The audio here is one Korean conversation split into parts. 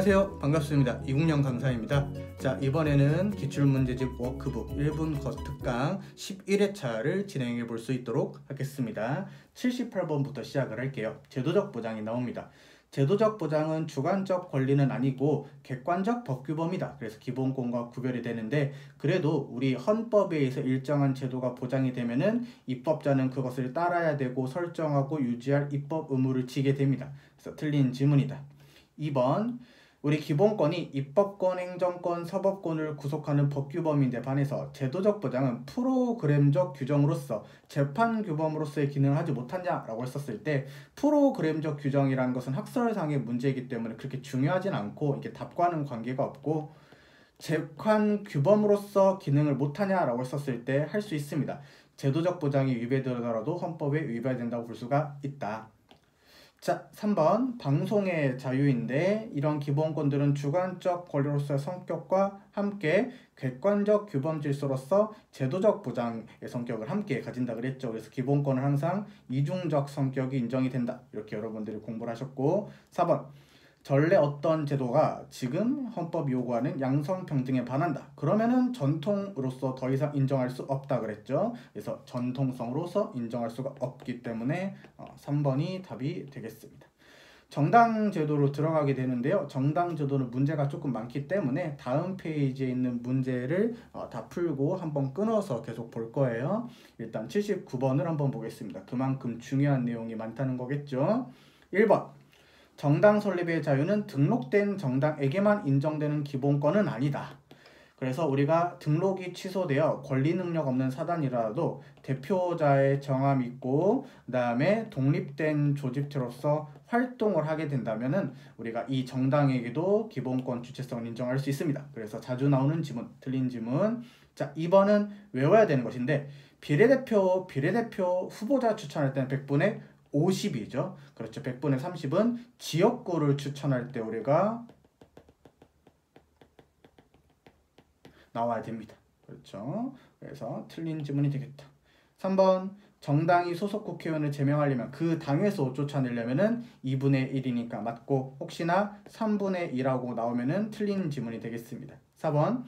안녕하세요. 반갑습니다. 이국영 강사입니다. 자, 이번에는 기출문제집 워크북 1분 거특강 11회차를 진행해 볼 수 있도록 하겠습니다. 78번부터 시작을 할게요. 제도적 보장이 나옵니다. 제도적 보장은 주관적 권리는 아니고 객관적 법규범이다. 그래서 기본권과 구별이 되는데, 그래도 우리 헌법에 의해서 일정한 제도가 보장이 되면은 입법자는 그것을 따라야 되고 설정하고 유지할 입법 의무를 지게 됩니다. 그래서 틀린 지문이다. 2번, 우리 기본권이 입법권, 행정권, 사법권을 구속하는 법규범인데 반해서 제도적 보장은 프로그램적 규정으로서 재판규범으로서의 기능을 하지 못하냐라고 했었을 때, 프로그램적 규정이라는 것은 학설상의 문제이기 때문에 그렇게 중요하진 않고 이게 답과는 관계가 없고, 재판규범으로서 기능을 못하냐라고 했었을 때 할 수 있습니다. 제도적 보장이 위배되더라도 헌법에 위배된다고 볼 수가 있다. 자, 3번 방송의 자유인데, 이런 기본권들은 주관적 권리로서의 성격과 함께 객관적 규범 질서로서 제도적 보장의 성격을 함께 가진다 그랬죠. 그래서 기본권은 항상 이중적 성격이 인정이 된다, 이렇게 여러분들이 공부를 하셨고, 4번 전래 어떤 제도가 지금 헌법이 요구하는 양성평등에 반한다. 그러면은 전통으로서 더 이상 인정할 수 없다 그랬죠. 그래서 전통성으로서 인정할 수가 없기 때문에 3번이 답이 되겠습니다. 정당 제도로 들어가게 되는데요. 정당 제도는 문제가 조금 많기 때문에 다음 페이지에 있는 문제를 다 풀고 한번 끊어서 계속 볼 거예요. 일단 79번을 한번 보겠습니다. 그만큼 중요한 내용이 많다는 거겠죠. 1번, 정당 설립의 자유는 등록된 정당에게만 인정되는 기본권은 아니다. 그래서 우리가 등록이 취소되어 권리 능력 없는 사단이라도 대표자의 정함이 있고, 그 다음에 독립된 조직체로서 활동을 하게 된다면은 우리가 이 정당에게도 기본권 주체성을 인정할 수 있습니다. 그래서 자주 나오는 지문, 틀린 지문. 자, 2번은 외워야 되는 것인데, 비례대표 후보자 추천할 때는 100분의 50이죠. 그렇죠. 100분의 30은 지역구를 추천할 때 우리가 나와야 됩니다. 그렇죠. 그래서 틀린 지문이 되겠다. 3번, 정당이 소속 국회의원을 제명하려면 그 당에서 쫓아내려면은 2분의 1이니까 맞고, 혹시나 3분의 2라고 나오면은 틀린 지문이 되겠습니다. 4번,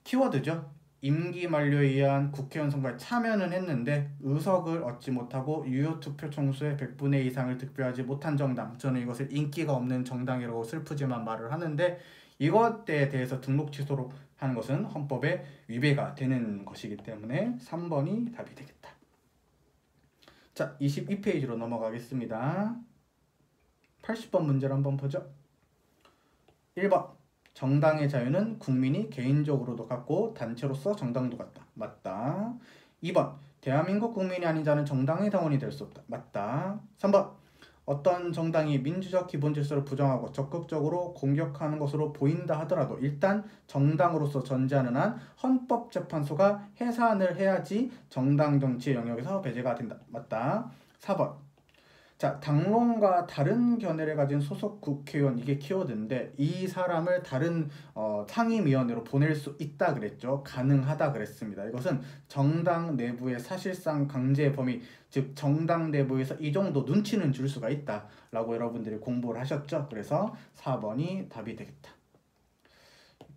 키워드죠. 임기 만료에 의한 국회의원 선거에 참여는 했는데 의석을 얻지 못하고 유효 투표 총수의 100분의 2 이상을 득표하지 못한 정당, 저는 이것을 인기가 없는 정당이라고 슬프지만 말을 하는데, 이것에 대해서 등록 취소로 하는 것은 헌법에 위배가 되는 것이기 때문에 3번이 답이 되겠다. 자, 22페이지로 넘어가겠습니다. 80번 문제를 한번 보죠. 1번, 정당의 자유는 국민이 개인적으로도 갖고 단체로서 정당도 갖다. 맞다. 2번, 대한민국 국민이 아닌 자는 정당의 당원이 될 수 없다. 맞다. 3번, 어떤 정당이 민주적 기본 질서를 부정하고 적극적으로 공격하는 것으로 보인다 하더라도 일단 정당으로서 존재하는 한 헌법재판소가 해산을 해야지 정당 정치의 영역에서 배제가 된다. 맞다. 4번, 자, 당론과 다른 견해를 가진 소속 국회의원, 이게 키워드인데, 이 사람을 다른 상임위원회로 보낼 수 있다 그랬죠. 가능하다 그랬습니다. 이것은 정당 내부의 사실상 강제 범위, 즉 정당 내부에서 이 정도 눈치는 줄 수가 있다 라고 여러분들이 공부를 하셨죠. 그래서 4번이 답이 되겠다.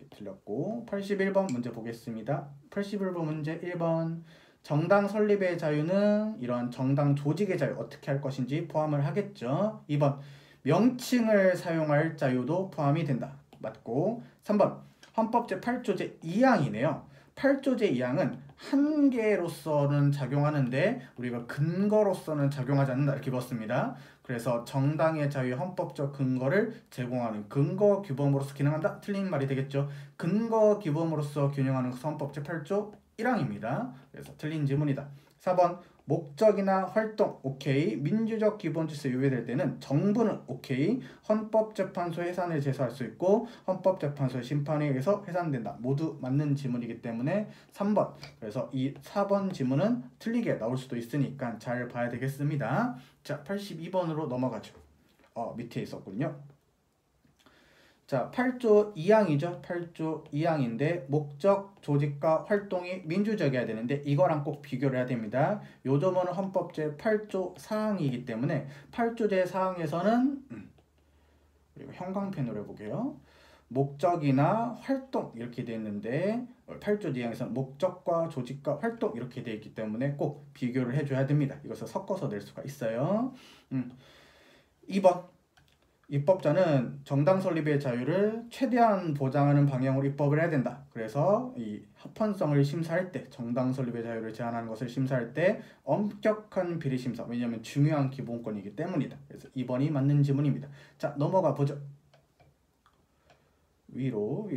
틀렸고, 81번 문제 보겠습니다. 81번 문제 1번, 정당 설립의 자유는 이런 정당 조직의 자유, 어떻게 할 것인지 포함을 하겠죠. 2번, 명칭을 사용할 자유도 포함이 된다. 맞고, 3번, 헌법 제8조 제2항이네요. 8조 제2항은 한계로서는 작용하는데 우리가 근거로서는 작용하지 않는다, 이렇게 봤습니다. 그래서 정당의 자유의 헌법적 근거를 제공하는 근거 규범으로서 기능한다, 틀린 말이 되겠죠. 근거 규범으로서 균형하는 헌법 제8조 1항입니다. 그래서 틀린 지문이다. 4번, 목적이나 활동 오케이, 민주적 기본 질서 위배될 때는 정부는 오케이, 헌법재판소 해산을 제소할 수 있고 헌법재판소의 심판에 의해서 해산된다. 모두 맞는 지문이기 때문에 3번. 그래서 이 4번 지문은 틀리게 나올 수도 있으니까 잘 봐야 되겠습니다. 자, 82번으로 넘어가죠. 밑에 있었군요. 자, 8조 2항이죠. 8조 2항인데 목적, 조직과 활동이 민주적이어야 되는데 이거랑 꼭 비교를 해야 됩니다. 요점은 헌법 제8조 4항이기 때문에 8조 제4항에서는 그리고 형광펜으로 해볼게요. 목적이나 활동 이렇게 되어 있는데 8조 이항에서는 목적과 조직과 활동 이렇게 되어 있기 때문에 꼭 비교를 해줘야 됩니다. 이것을 섞어서 낼 수가 있어요. 2번 입법자는 정당 설립의 자유를 최대한 보장하는 방향으로 입법을 해야 된다. 그래서 이 합헌성을 심사할 때 정당 설립의 자유를 제한하는 것을 심사할 때 엄격한 비리 심사, 왜냐하면 중요한 기본권이기 때문이다. 그래서 2번이 맞는 지문입니다. 자, 넘어가 보죠. 위로.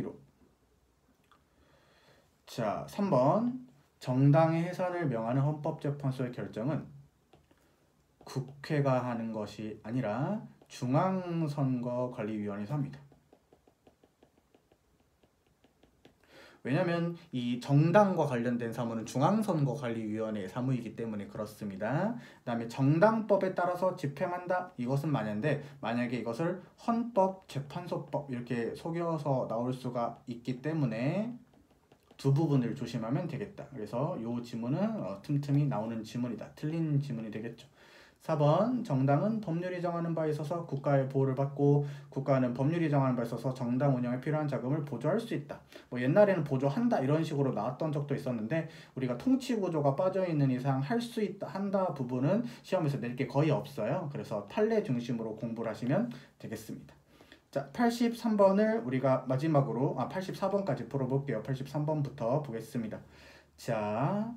자, 3번 정당의 해산을 명하는 헌법재판소의 결정은 국회가 하는 것이 아니라 중앙선거관리위원회에서 합니다. 왜냐하면 이 정당과 관련된 사무는 중앙선거관리위원회의 사무이기 때문에 그렇습니다. 그 다음에 정당법에 따라서 집행한다 이것은 만약인데 만약에 이것을 헌법재판소법 이렇게 속여서 나올 수가 있기 때문에 두 부분을 조심하면 되겠다. 그래서 이 지문은 틈틈이 나오는 지문이다. 틀린 지문이 되겠죠. 4번 정당은 법률이 정하는 바에 있어서 국가의 보호를 받고 국가는 법률이 정하는 바에 있어서 정당 운영에 필요한 자금을 보조할 수 있다. 뭐 옛날에는 보조한다 이런 식으로 나왔던 적도 있었는데 우리가 통치 구조가 빠져있는 이상 할 수 있다 한다 부분은 시험에서 낼 게 거의 없어요. 그래서 판례 중심으로 공부를 하시면 되겠습니다. 자, 83번을 우리가 마지막으로 84번까지 풀어볼게요. 83번부터 보겠습니다. 자,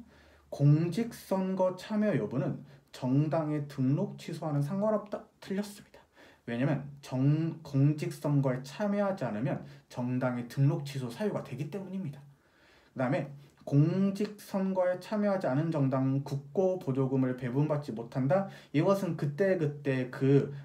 공직선거 참여 여부는 정당의 등록 취소와는 상관없다. 틀렸습니다. 왜냐면 공직선거에 참여하지 않으면 정당의 등록 취소 사유가 되기 때문입니다. 그 다음에 공직선거에 참여하지 않은 정당은 국고 보조금을 배분받지 못한다. 이것은 그때그때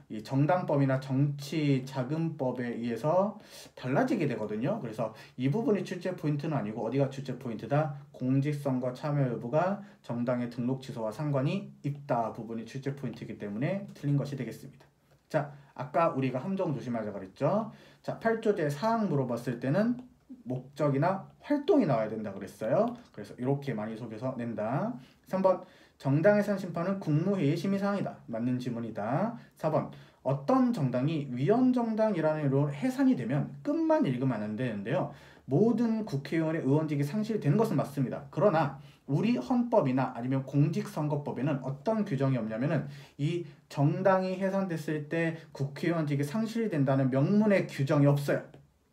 이 정당법이나 정치자금법에 의해서 달라지게 되거든요. 그래서 이 부분이 출제 포인트는 아니고 어디가 출제 포인트다? 공직선거 참여 여부가 정당의 등록 취소와 상관이 있다 부분이 출제 포인트이기 때문에 틀린 것이 되겠습니다. 자, 아까 우리가 함정 조심하자 그랬죠. 자, 8조제 사항 물어봤을 때는 목적이나 활동이 나와야 된다 그랬어요. 그래서 이렇게 많이 속여서 낸다. 3번 정당 해산 심판은 국무회의 심의사항이다. 맞는 지문이다. 4번 어떤 정당이 위헌정당이라는 이유로 해산이 되면 끝만 읽으면 안 되는데요. 모든 국회의원의 의원직이 상실되는 것은 맞습니다. 그러나 우리 헌법이나 아니면 공직선거법에는 어떤 규정이 없냐면은 이 정당이 해산됐을 때 국회의원직이 상실된다는 명문의 규정이 없어요.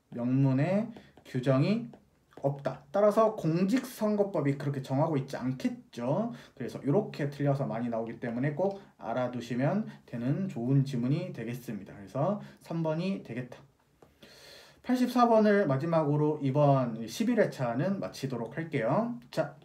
명문의 규정이 없다. 따라서 공직선거법이 그렇게 정하고 있지 않겠죠. 그래서 이렇게 틀려서 많이 나오기 때문에 꼭 알아두시면 되는 좋은 지문이 되겠습니다. 그래서 3번이 되겠다. 84번을 마지막으로 이번 11회차는 마치도록 할게요. 자,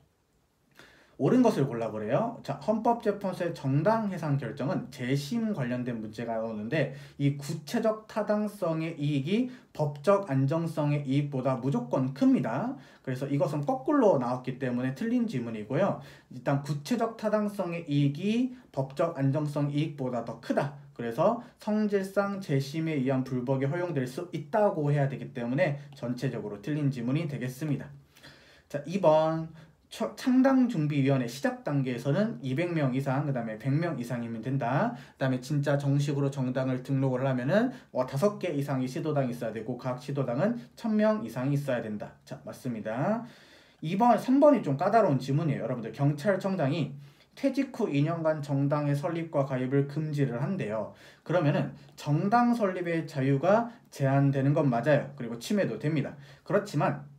옳은 것을 골라보래요. 자, 헌법재판소의 정당 해산 결정은 재심 관련된 문제가 나오는데 이 구체적 타당성의 이익이 법적 안정성의 이익보다 무조건 큽니다. 그래서 이것은 거꾸로 나왔기 때문에 틀린 지문이고요. 일단 구체적 타당성의 이익이 법적 안정성 이익보다 더 크다. 그래서 성질상 재심에 의한 불법이 허용될 수 있다고 해야 되기 때문에 전체적으로 틀린 지문이 되겠습니다. 자, 2번 창당준비위원회 시작 단계에서는 200명 이상, 그 다음에 100명 이상이면 된다. 그 다음에 진짜 정식으로 정당을 등록을 하면은 5개 이상이 시도당이 있어야 되고 각 시도당은 1000명 이상이 있어야 된다. 자, 맞습니다. 3번이 좀 까다로운 지문이에요. 여러분들 경찰청장이 퇴직 후 2년간 정당의 설립과 가입을 금지를 한대요. 그러면은 정당 설립의 자유가 제한되는 건 맞아요. 그리고 침해도 됩니다. 그렇지만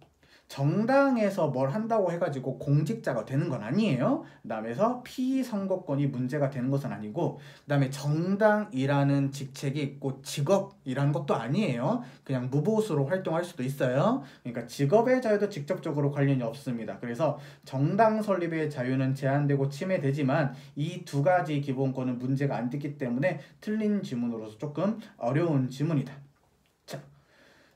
정당에서 뭘 한다고 해가지고 공직자가 되는 건 아니에요. 그 다음에서 피선거권이 문제가 되는 것은 아니고 그 다음에 정당이라는 직책이 있고 직업이라는 것도 아니에요. 그냥 무보수로 활동할 수도 있어요. 그러니까 직업의 자유도 직접적으로 관련이 없습니다. 그래서 정당 설립의 자유는 제한되고 침해되지만 이 두 가지 기본권은 문제가 안 되기 때문에 틀린 지문으로서 조금 어려운 지문이다.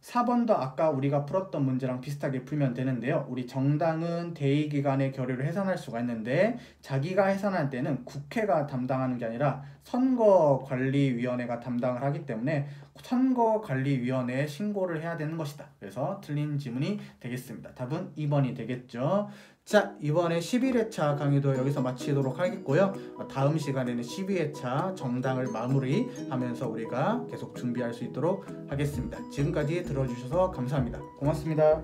4번도 아까 우리가 풀었던 문제랑 비슷하게 풀면 되는데요. 우리 정당은 대의기관의 결의를 해산할 수가 있는데 자기가 해산할 때는 국회가 담당하는 게 아니라 선거관리위원회가 담당을 하기 때문에 선거관리위원회에 신고를 해야 되는 것이다. 그래서 틀린 지문이 되겠습니다. 답은 2번이 되겠죠. 자, 이번에 11회차 강의도 여기서 마치도록 하겠고요. 다음 시간에는 12회차 정당을 마무리하면서 우리가 계속 준비할 수 있도록 하겠습니다. 지금까지 들어주셔서 감사합니다. 고맙습니다.